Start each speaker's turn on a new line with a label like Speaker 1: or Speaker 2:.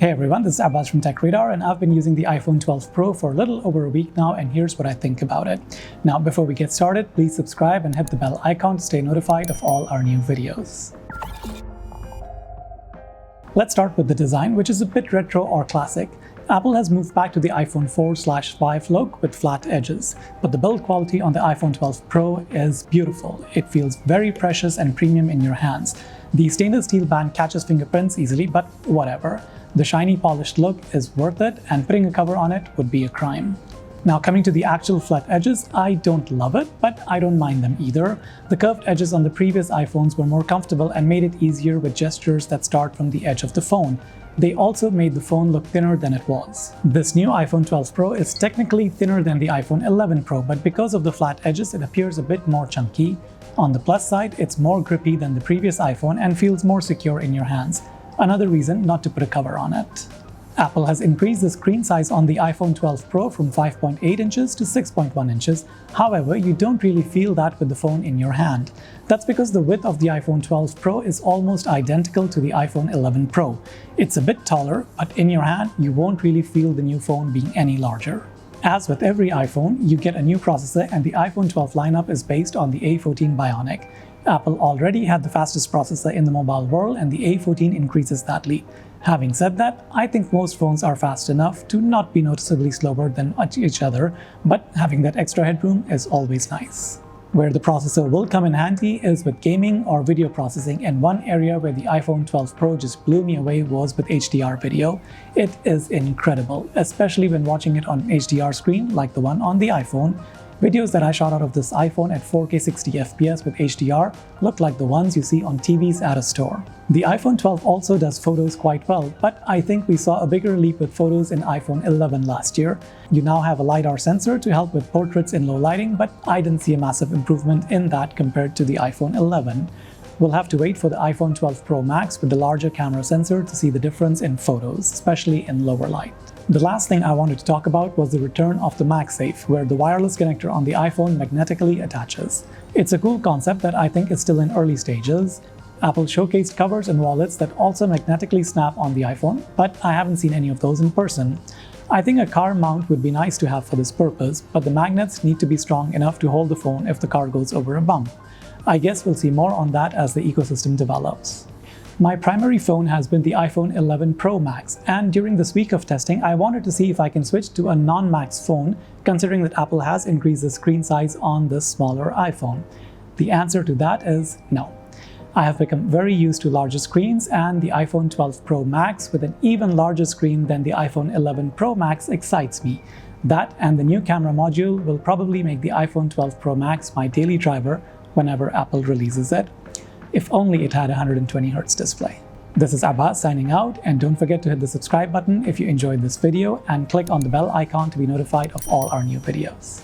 Speaker 1: Hey everyone, this is Abbas from Tech Radar, and I've been using the iPhone 12 Pro for a little over a week now, and here's what I think about it. Now, before we get started, please subscribe and hit the bell icon to stay notified of all our new videos. Let's start with the design, which is a bit retro or classic. Apple has moved back to the iPhone 4/5 look with flat edges, but the build quality on the iPhone 12 Pro is beautiful. It feels very precious and premium in your hands. The stainless steel band catches fingerprints easily, but whatever. The shiny polished look is worth it, and putting a cover on it would be a crime. Now, coming to the actual flat edges, I don't love it, but I don't mind them either. The curved edges on the previous iPhones were more comfortable and made it easier with gestures that start from the edge of the phone. They also made the phone look thinner than it was. This new iPhone 12 Pro is technically thinner than the iPhone 11 Pro, but because of the flat edges, it appears a bit more chunky. On the plus side, it's more grippy than the previous iPhone and feels more secure in your hands. Another reason not to put a cover on it. Apple has increased the screen size on the iPhone 12 Pro from 5.8 inches to 6.1 inches. However, you don't really feel that with the phone in your hand. That's because the width of the iPhone 12 Pro is almost identical to the iPhone 11 Pro. It's a bit taller, but in your hand, you won't really feel the new phone being any larger. As with every iPhone, you get a new processor, and the iPhone 12 lineup is based on the A14 Bionic. Apple already had the fastest processor in the mobile world, and the A14 increases that lead. Having said that, I think most phones are fast enough to not be noticeably slower than each other, but having that extra headroom is always nice. Where the processor will come in handy is with gaming or video processing, and one area where the iPhone 12 Pro just blew me away was with HDR video. It is incredible, especially when watching it on an HDR screen like the one on the iPhone. Videos that I shot out of this iPhone at 4K 60 FPS with HDR look like the ones you see on TVs at a store. The iPhone 12 also does photos quite well, but I think we saw a bigger leap with photos in iPhone 11 last year. You now have a LiDAR sensor to help with portraits in low lighting, but I didn't see a massive improvement in that compared to the iPhone 11. We'll have to wait for the iPhone 12 Pro Max with the larger camera sensor to see the difference in photos, especially in lower light. The last thing I wanted to talk about was the return of the MagSafe, where the wireless connector on the iPhone magnetically attaches. It's a cool concept that I think is still in early stages. Apple showcased covers and wallets that also magnetically snap on the iPhone, but I haven't seen any of those in person. I think a car mount would be nice to have for this purpose, but the magnets need to be strong enough to hold the phone if the car goes over a bump. I guess we'll see more on that as the ecosystem develops. My primary phone has been the iPhone 11 Pro Max, and during this week of testing, I wanted to see if I can switch to a non-Max phone, considering that Apple has increased the screen size on this smaller iPhone. The answer to that is no. I have become very used to larger screens, and the iPhone 12 Pro Max with an even larger screen than the iPhone 11 Pro Max excites me. That and the new camera module will probably make the iPhone 12 Pro Max my daily driver whenever Apple releases it. If only it had a 120Hz display. This is Abbas signing out, and don't forget to hit the subscribe button if you enjoyed this video and click on the bell icon to be notified of all our new videos.